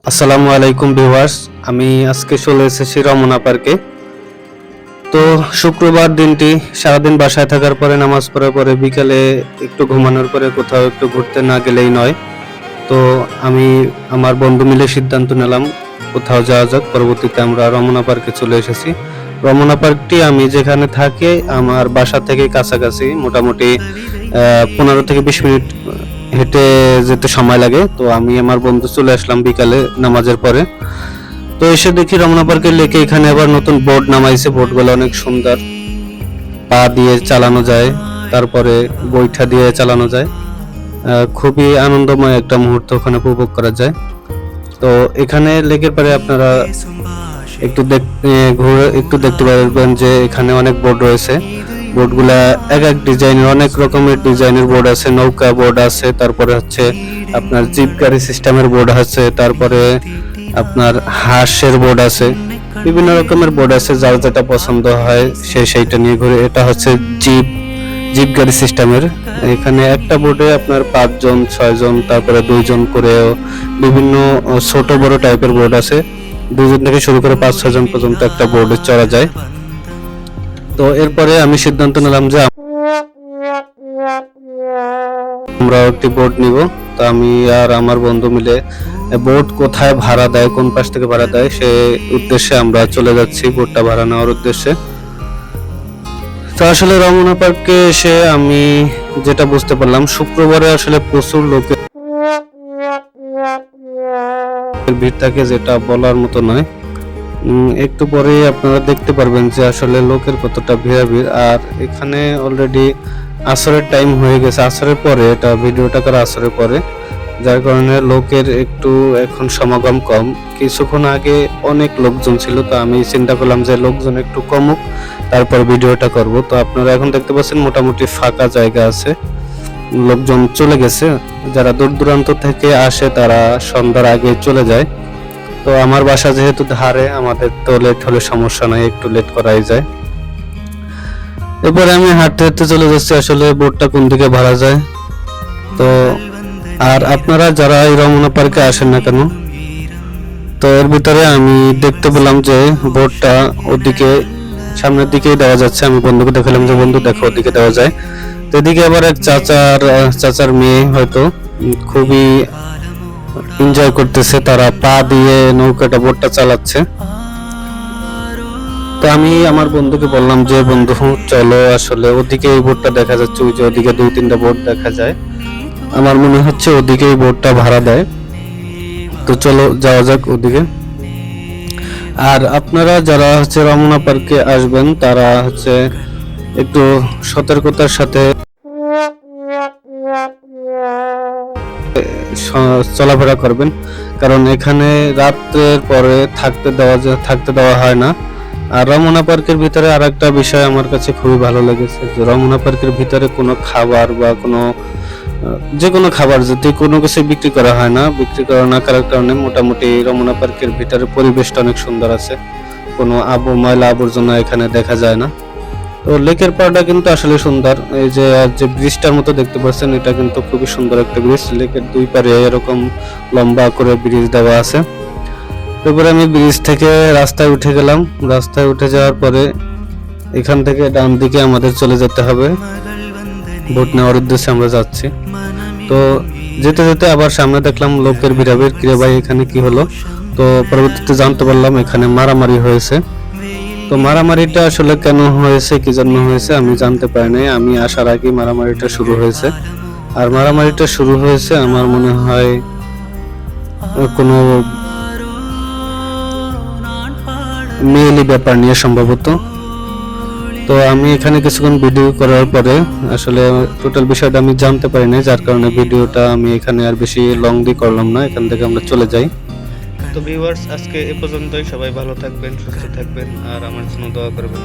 আসসালামু আলাইকুম ভিউয়ার্স, আমি আজকে চলে এসেছি রমনা পার্কে। তো শুক্রবার দিনটি সারাদিন বাসায় থাকার পরে নামাজ পড়ার পরে বিকালে একটু ঘুমানোর পরে কোথাও একটু ঘুরতে না গেলেই নয়। তো আমি আমার বন্ধু মিলে সিদ্ধান্ত নিলাম কোথাও যাওয়া যাক। পরবর্তীতে আমরা রমনা পার্কে চলে এসেছি। রমনা পার্কটি আমি যেখানে থাকি আমার বাসা থেকে কাছাকাছি, মোটামুটি 15 থেকে 20 মিনিট হেঁটে যেতে সময় লাগে। তো আমি আমার বন্ধু চলে আসলাম বিকালে নামাজের পরে। তো এসে দেখি রমনা পার্কের লেকে এখানে আবার নতুন বোট নামাইছে। বোটগুলো অনেক সুন্দর, পা দিয়ে চালানো যায়, তারপরে বৈঠা দিয়ে চালানো যায়। খুবই আনন্দময় একটা মুহূর্ত ওখানে উপভোগ করা যায়। তো এখানে লেকের পারে আপনারা একটু দেখতে পারবেন যে এখানে অনেক বোট রয়েছে। বোটগুলা এক এক ডিজাইনের, অনেক রকমের ডিজাইনের বোর্ড আছে। নৌকা বোর্ড আছে, তারপরে হচ্ছে আপনার জিপ গাড়ি সিস্টেমের বোর্ড আছে, তারপরে আপনার হাঁসের বোর্ড আছে। বিভিন্ন রকমের বোর্ড আছে, যার যেটা পছন্দ হয় সে সেইটা নিয়ে ঘুরে। এটা হচ্ছে জিপ জিপ গাড়ি সিস্টেমের। এখানে একটা বোর্ডে আপনার 5 জন 6 জন, তারপরে 2 জন করে বিভিন্ন ছোট বড় টাইপের বোর্ড আছে। 2 জন থেকে শুরু করে 5-6 জন পর্যন্ত একটা বোর্ডে চড়া যায়। তো এরপরে আমি সিদ্ধান্ত নিলাম যে আমরা একটি বোট নিব। তো আমি আর আমার বন্ধু মিলে বোট কোথায় ভাড়া দেয়, কোন পাশ থেকে ভাড়া দেয় সে উদ্দেশ্যে আমরা চলে যাচ্ছি বোটটা ভাড়া নেওয়ার উদ্দেশ্যে। তো আসলে রমনা পার্কে এসে আমি যেটা বুঝতে পারলাম, শুক্রবারে আসলে প্রচুর লোকের ভিড় থাকে, যেটা বলার মতো নয়। একটু পরেই আপনারা দেখতে পারবেন যে আসলে লোকের কতটা ভিড়াভিড়। আর এখানে অলরেডি আসরের টাইম হয়ে গেছে, আসরের পরে, এটা ভিডিওটা করা আসরের পরে, যার কারণে লোকের একটু এখন সমাগম কম। কিছুক্ষণ আগে অনেক লোকজন ছিল, তো আমি চিন্তা করলাম যে লোকজন একটু কমুক, তারপর ভিডিওটা করব। তো আপনারা এখন দেখতে পাচ্ছেন মোটামুটি ফাঁকা জায়গা আছে, লোকজন চলে গেছে। যারা দূর দূরান্ত থেকে আসে তারা সন্ধ্যার আগে চলে যায়। তো আমার বাসা যেহেতু ধারে, আমাদের তো লেট হলে সমস্যা নাই, একটু লেট করাই যায়। এরপরে আমি হাঁটতে হাঁটতে চলে যাচ্ছি আসলে বোটটা কোন দিকে ভাড়া যায়। তো আর আপনারা যারা এই রমনা পার্কে আসেন না কেন, তো এর ভিতরে আমি দেখতে পেলাম যে বোটটা ওদিকে সামনের দিকেই দেওয়া যাচ্ছে। আমি বন্ধুকে দেখালাম যে বন্ধু দেখো ওদিকে দেওয়া যায়। তো এদিকে আবার এক চাচার মেয়ে হয়তো খুবই এনজয় করতেছে, তারা পা দিয়ে নৌকাটা বোটটা চালাচ্ছে। তো আমি আমার বন্ধুকে বললাম যে বন্ধু চলো, আসলে ওদিকে এই বোটটা দেখা যাচ্ছে, ওই যে ওদিকে 2-3টা বোট দেখা যায়, আমার মনে হচ্ছে ওদিকে এই বোটটা ভাড়া দেয়। তো চলো যাওয়া যাক ওদিকে। আর আপনারা যারা হচ্ছে রমনা পার্কে আসবেন তারা হচ্ছে একটু সতর্কতার সাথে চলাফেরা করবেন, কারণ এখানে রাত্রের পরে থাকতে দেওয়া হয় না। আর রমনা পার্কের ভিতরে আর একটা বিষয় আমার কাছে খুবই ভালো লেগেছে, যে রমনা পার্কের ভিতরে কোনো খাবার বা কোনো যে কোনো খাবার যদি কোনো কিছু বিক্রি করা হয় না, বিক্রি করা না করার কারণে মোটামুটি রমনা পার্কের ভিতরে পরিবেশটা অনেক সুন্দর আছে। কোনো ময়লা আবর্জনা এখানে দেখা যায় না। তো লেকের পাড়টা কিন্তু আসলে সুন্দর। এই যে যে ব্রিজটার মতো দেখতে পাচ্ছেন, এটা কিন্তু খুবই সুন্দর একটা ব্রিজ। লেকের দুই পারে এরকম লম্বা করে ব্রিজ দেওয়া আছে। তারপরে আমি ব্রিজ থেকে রাস্তায় উঠে গেলাম। রাস্তায় উঠে যাওয়ার পরে এখান থেকে ডান দিকে আমাদের চলে যেতে হবে, বোট নেওয়ার উদ্দেশ্যে আমরা যাচ্ছি। তো যেতে যেতে আবার সামনে দেখলাম লোকের ভিড়াভিড়। কিরে ভাই এখানে কি হলো? তো পরবর্তীতে জানতে পারলাম এখানে মারামারি হয়েছে। তো মারামারিটা আসলে কেন হয়েছে, কি জন্য হয়েছে আমি জানতে পারি নাই। আমি আসার আগেই মারামারিটা শুরু হয়েছে। আর মারামারিটা শুরু হয়েছে আমার মনে হয় কোনো মেয়েলি ব্যাপার নিয়ে সম্ভবত। তো আমি এখানে কিছুক্ষণ ভিডিও করার পরে আসলে টোটাল বিষয়টা আমি জানতে পারি না, যার কারণে ভিডিওটা আমি এখানে আর বেশি লং দিয়ে করলাম না, এখান থেকে আমরা চলে যাই। তো ভিউয়ার্স, আজকে এ পর্যন্তই। সবাই ভালো থাকবেন, সুস্থ থাকবেন, আর আমার জন্য দোয়া করবেন।